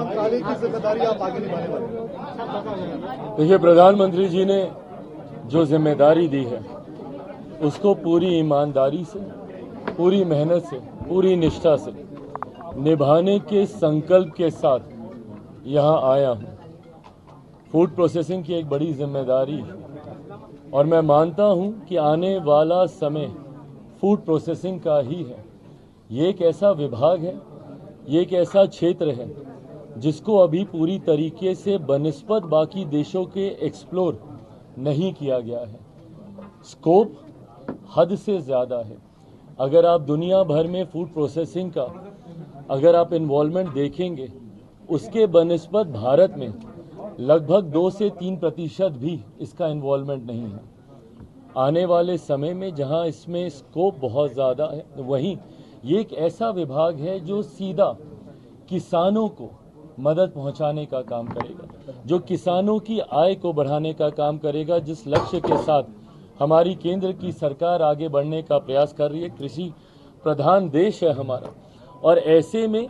मंत्रालय की जिम्मेदारी आप आगे निभाने वाले? देखिए, प्रधानमंत्री जी ने जो जिम्मेदारी दी है उसको पूरी ईमानदारी से, पूरी मेहनत से, पूरी निष्ठा से निभाने के संकल्प के साथ यहाँ आया हूँ। फूड प्रोसेसिंग की एक बड़ी जिम्मेदारी है और मैं मानता हूँ कि आने वाला समय फूड प्रोसेसिंग का ही है। ये एक ऐसा विभाग है, ये एक ऐसा क्षेत्र है जिसको अभी पूरी तरीके से बनिस्बत बाकी देशों के एक्सप्लोर नहीं किया गया है। स्कोप हद से ज़्यादा है। अगर आप दुनिया भर में फूड प्रोसेसिंग का अगर आप इन्वॉल्वमेंट देखेंगे, उसके बनिस्बत भारत में लगभग 2 से 3% भी इसका इन्वॉल्वमेंट नहीं है। आने वाले समय में जहां इसमें स्कोप बहुत ज़्यादा है, वहीं ये एक ऐसा विभाग है जो सीधा किसानों को मदद पहुंचाने का काम करेगा, जो किसानों की आय को बढ़ाने का काम करेगा, जिस लक्ष्य के साथ हमारी केंद्र की सरकार आगे बढ़ने का प्रयास कर रही है। कृषि प्रधान देश है हमारा, और ऐसे में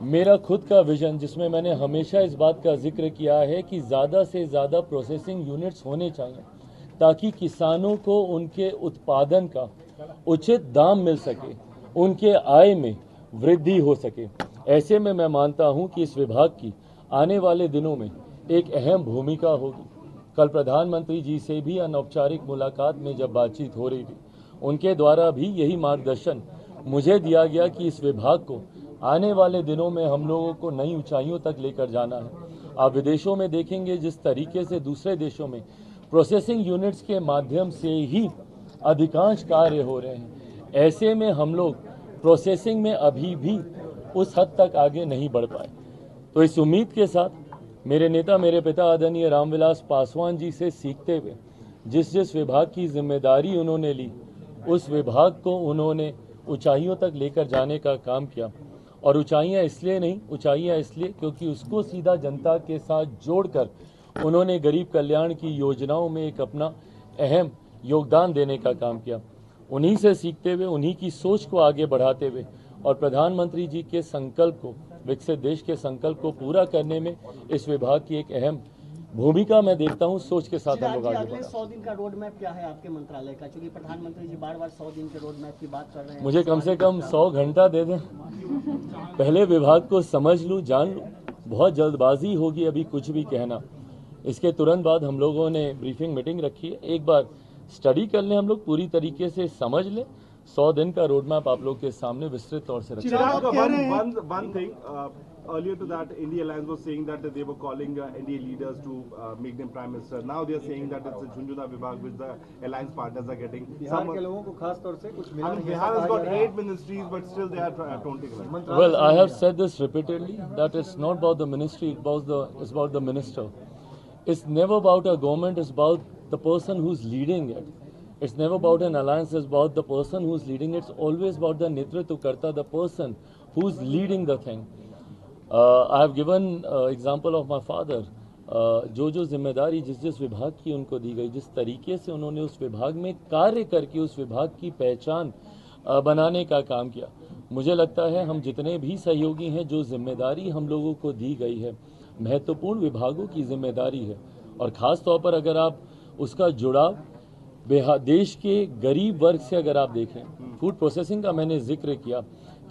मेरा खुद का विजन, जिसमें मैंने हमेशा इस बात का जिक्र किया है कि ज़्यादा से ज़्यादा प्रोसेसिंग यूनिट्स होने चाहिए ताकि किसानों को उनके उत्पादन का उचित दाम मिल सके, उनके आय में वृद्धि हो सके। ऐसे में मैं मानता हूं कि इस विभाग की आने वाले दिनों में एक अहम भूमिका होगी। कल प्रधानमंत्री जी से भी अनौपचारिक मुलाकात में जब बातचीत हो रही थी, उनके द्वारा भी यही मार्गदर्शन मुझे दिया गया कि इस विभाग को आने वाले दिनों में हम लोगों को नई ऊंचाइयों तक लेकर जाना है। आप विदेशों में देखेंगे जिस तरीके से दूसरे देशों में प्रोसेसिंग यूनिट्स के माध्यम से ही अधिकांश कार्य हो रहे हैं, ऐसे में हम लोग प्रोसेसिंग में अभी भी उस हद तक आगे नहीं बढ़ पाए। तो इस उम्मीद के साथ मेरे नेता, मेरे पिता आदरणीय रामविलास पासवान जी से सीखते हुए जिस जिस विभाग की जिम्मेदारी उन्होंने ली, उस विभाग को उन्होंने ऊंचाइयों तक लेकर जाने का काम किया। और ऊंचाइयां इसलिए नहीं, ऊंचाइयां इसलिए क्योंकि उसको सीधा जनता के साथ जोड़कर उन्होंने गरीब कल्याण की योजनाओं में एक अपना अहम योगदान देने का काम किया। उन्हीं से सीखते हुए, उन्हीं की सोच को आगे बढ़ाते हुए और प्रधानमंत्री जी के संकल्प को, विकसित देश के संकल्प को पूरा करने में इस विभाग की एक अहम भूमिका मैं देखता हूं। सोच के साथ हम लोग आगे बढ़े। 100 दिन का रोड मैप क्या है आपके मंत्रालय का? क्योंकि प्रधानमंत्री जी बार-बार 100 दिन के रोड मैप की बात कर रहे हैं। मुझे कम से कम 100 घंटा दे दें, पहले विभाग को समझ लूं, जान लूं। बहुत जल्दबाजी होगी अभी कुछ भी कहना। इसके तुरंत बाद हम लोगों ने ब्रीफिंग मीटिंग रखी है, एक बार स्टडी कर लें, हम लोग पूरी तरीके से समझ लें। 100 दिन का रोड मैप आप लोग के सामने विस्तृत तौर से रखा। Earlier to that, India Alliance was saying that they were calling NDA leaders to make them prime minister. Now they are saying that it's a Junjuna Vibhag which the alliance partners are getting. Bihar के लोगों को खास तौर से कुछ मिला नहीं। Bihar has got 8 ministries, but still they are taunting them. Well, I have said this repeatedly that it's not about the ministry, it's about the minister. It's never about a government, it's about the person who's leading it. It's never about an alliance, it's about the person who's leading it. It's always about the Netritva Karta, the person who's leading the thing. I have given example of my father. जो जिम्मेदारी जिस जिस विभाग की उनको दी गई, जिस तरीके से उन्होंने उस विभाग में कार्य करके उस विभाग की पहचान बनाने का काम किया, मुझे लगता है हम जितने भी सहयोगी हैं, जो जिम्मेदारी हम लोगों को दी गई है, महत्वपूर्ण विभागों की जिम्मेदारी है। और ख़ास तौर पर अगर आप उसका जुड़ाव देश के गरीब वर्ग से अगर आप देखें, फूड प्रोसेसिंग का मैंने जिक्र किया,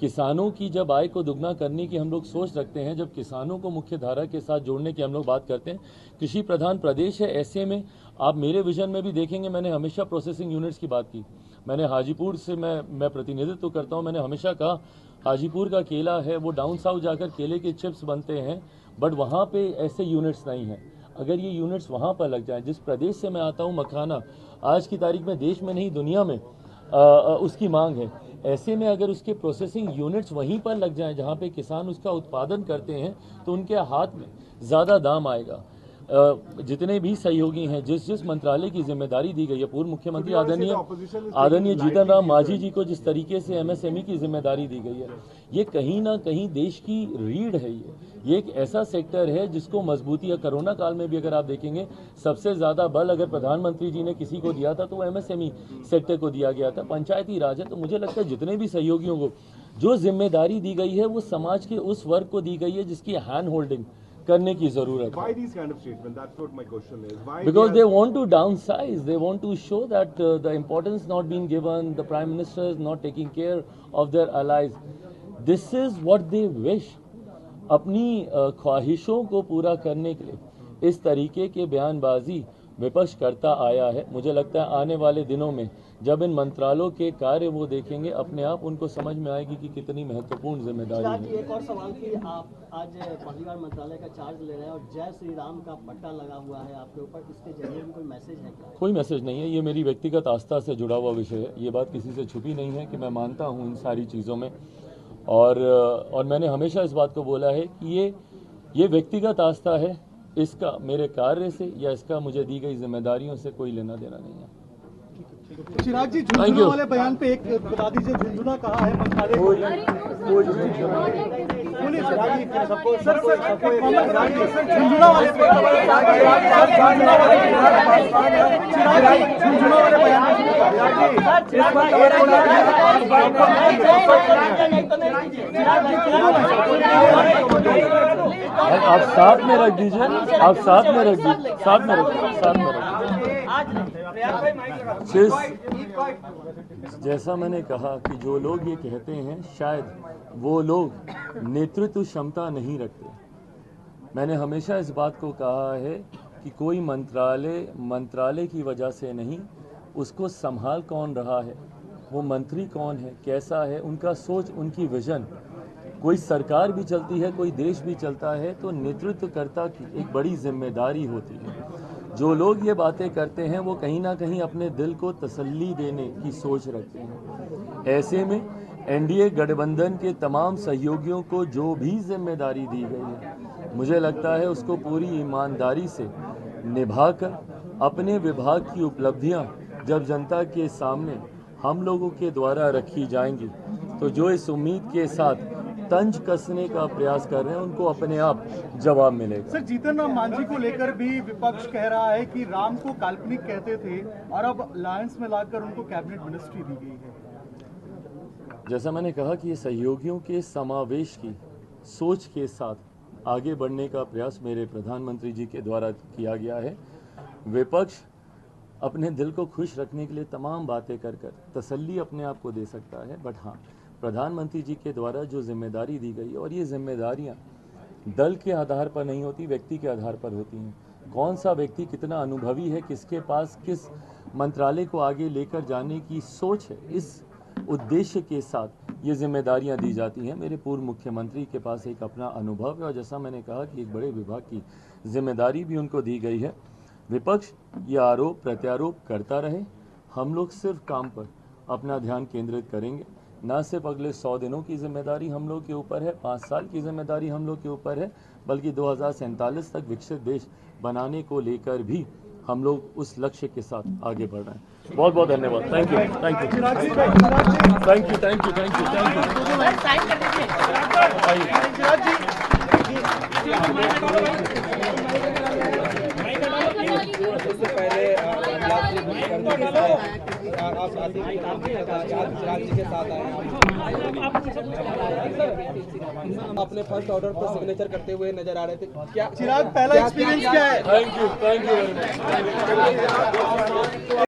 किसानों की जब आय को दुगना करने की हम लोग सोच रखते हैं, जब किसानों को मुख्य धारा के साथ जोड़ने की हम लोग बात करते हैं, कृषि प्रधान प्रदेश है, ऐसे में आप मेरे विजन में भी देखेंगे मैंने हमेशा प्रोसेसिंग यूनिट्स की बात की। मैंने हाजीपुर से मैं प्रतिनिधित्व करता हूं, मैंने हमेशा कहा हाजीपुर का केला है वो डाउन साउथ जाकर केले के चिप्स बनते हैं, बट वहाँ पे ऐसे यूनिट्स नहीं हैं। अगर ये यूनिट्स वहाँ पर लग जाएँ, जिस प्रदेश से मैं आता हूँ मखाना आज की तारीख में देश में नहीं दुनिया में उसकी मांग है, ऐसे में अगर उसके प्रोसेसिंग यूनिट्स वहीं पर लग जाएं जहां पे किसान उसका उत्पादन करते हैं तो उनके हाथ में ज़्यादा दाम आएगा। जितने भी सहयोगी हैं, जिस जिस मंत्रालय की जिम्मेदारी दी गई है, पूर्व मुख्यमंत्री आदरणीय जीतन राम मांझी जी को जिस तरीके से एमएसएमई की जिम्मेदारी दी गई है, ये कहीं ना कहीं देश की रीढ़ है। ये एक ऐसा सेक्टर है जिसको मजबूती है। कोरोना काल में भी अगर आप देखेंगे सबसे ज़्यादा बल अगर प्रधानमंत्री जी ने किसी को दिया था तो वो एमएसएमई सेक्टर को दिया गया था। पंचायती राज है, तो मुझे लगता है जितने भी सहयोगियों को जो जिम्मेदारी दी गई है वो समाज के उस वर्ग को दी गई है जिसकी हैंड होल्डिंग करने की जरूरत है। Why these kind of statements? That's what my question is. Why? Because they want to downsize, they want to show that the importance not being given, the Prime Minister is not taking care of their allies. This is what they wish. अपनी ख्वाहिशों को पूरा करने के लिए इस तरीके के बयानबाजी विपक्ष करता आया है। मुझे लगता है आने वाले दिनों में जब इन मंत्रालयों के कार्य वो देखेंगे, अपने आप उनको समझ में आएगी कि कितनी महत्वपूर्ण जिम्मेदारी है। एक और सवाल कि आप आज पहली बार मंत्रालय का चार्ज ले रहे हैं और जय श्री राम का पट्टा लगा हुआ है आपके ऊपर, इसके जरिए भी कोई मैसेज है क्या? कोई मैसेज नहीं है, ये मेरी व्यक्तिगत आस्था से जुड़ा हुआ विषय है। ये बात किसी से छुपी नहीं है कि मैं मानता हूँ इन सारी चीज़ों में, और मैंने हमेशा इस बात को बोला है कि ये व्यक्तिगत आस्था है, इसका मेरे कार्य से या इसका मुझे दी गई जिम्मेदारियों से कोई लेना देना नहीं है। चिराग जी, झुंझुनू वाले बयान पे एक बता दीजिए, झुंझुनू कहा है मंत्रालय को? बोलिए चिराग जी, सबको झुंझुनू वाले आप साथ में रख दीजिए, आप साथ में रख दीजिए, साथ में रख जैसा मैंने कहा कि जो लोग ये कहते हैं शायद वो लोग नेतृत्व क्षमता नहीं रखते। मैंने हमेशा इस बात को कहा है कि कोई मंत्रालय की वजह से नहीं, उसको संभाल कौन रहा है, वो मंत्री कौन है, कैसा है, उनका सोच, उनकी विजन। कोई सरकार भी चलती है, कोई देश भी चलता है, तो नेतृत्वकर्ता की एक बड़ी जिम्मेदारी होती है। जो लोग ये बातें करते हैं वो कहीं ना कहीं अपने दिल को तसल्ली देने की सोच रखते हैं। ऐसे में एनडीए गठबंधन के तमाम सहयोगियों को जो भी जिम्मेदारी दी गई है, मुझे लगता है उसको पूरी ईमानदारी से निभाकर अपने विभाग की उपलब्धियां जब जनता के सामने हम लोगों के द्वारा रखी जाएंगी, तो जो इस उम्मीद के साथ तंज कसने का प्रयास कर रहे हैं उनको अपने आप जवाब मिलेगा। सर, जीतन राम मांझी को लेकर भी विपक्ष कह रहा है कि राम को काल्पनिक कहते थे और अब अलायंस में लाकर उनको कैबिनेट मिनिस्ट्री दी गई है। जैसा मैंने कहा कि ये सहयोगियों के समावेश की सोच के साथ आगे बढ़ने का प्रयास मेरे प्रधानमंत्री जी के द्वारा किया गया है। विपक्ष अपने दिल को खुश रखने के लिए तमाम बातें कर तसल्ली अपने आप को दे सकता है, बट हाँ, प्रधानमंत्री जी के द्वारा जो जिम्मेदारी दी गई, और ये जिम्मेदारियां दल के आधार पर नहीं होती, व्यक्ति के आधार पर होती हैं। कौन सा व्यक्ति कितना अनुभवी है, किसके पास किस मंत्रालय को आगे लेकर जाने की सोच है, इस उद्देश्य के साथ ये जिम्मेदारियां दी जाती हैं। मेरे पूर्व मुख्यमंत्री के पास एक अपना अनुभव है, और जैसा मैंने कहा कि एक बड़े विभाग की जिम्मेदारी भी उनको दी गई है। विपक्ष ये आरोप प्रत्यारोप करता रहे, हम लोग सिर्फ काम पर अपना ध्यान केंद्रित करेंगे। ना सिर्फ अगले 100 दिनों की जिम्मेदारी हम लोग के ऊपर है, 5 साल की जिम्मेदारी हम लोग के ऊपर है, बल्कि 2047 तक विकसित देश बनाने को लेकर भी हम लोग उस लक्ष्य के साथ आगे बढ़ रहे हैं। बहुत बहुत धन्यवाद। Thank you, thank you, thank you, thank you, thank you, thank अपने फर्स्ट ऑर्डर पर सिग्नेचर करते हुए नजर आ रहे थे, क्या चिराग, पहला एक्सपीरियंस क्या है? Thank you very much.